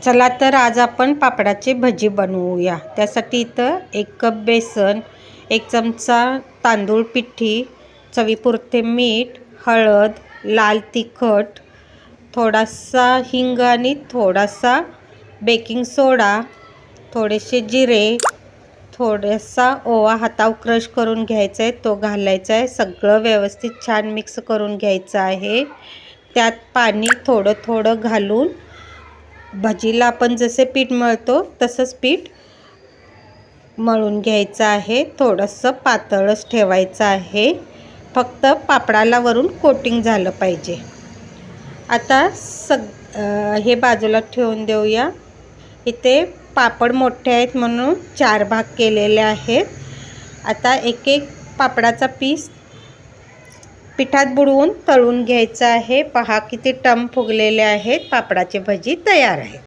चला तर आज आपण पापडाची भजी बनवूया। त्यासाठी इथं 1 कप बेसन, 1 चमचा तांदूळ पिठी, चवीपुरते मीठ, हळद, लाल तिखट, थोडासा हिंग आणि थोडासा बेकिंग सोडा, थोडेसे जिरे, थोडासा ओवा हातावर क्रश करून घ्यायचा आहे, तो घालायचा आहे। सगळं व्यवस्थित छान मिक्स करून घ्यायचं आहे। त्यात पाणी थोडं थोडं घालून भजीला आपण जसे पीठ मळतो तसंच पीठ मळून घ्यायचं आहे। थोडंसं पातळच ठेवायचं आहे, फक्त पापडाला वरून कोटिंग झालं पाहिजे। आता हे बाजूला ठेवून देऊया। इथे पापड मोठे आहेत म्हणून 4 भाग केलेले आहेत। आता एक एक पापडाचा पीस पिठात बुडवून तळून घ्यायचा आहे। पहा किती टम फुगलेले आहेत। पापडाची भजी तयार आहे।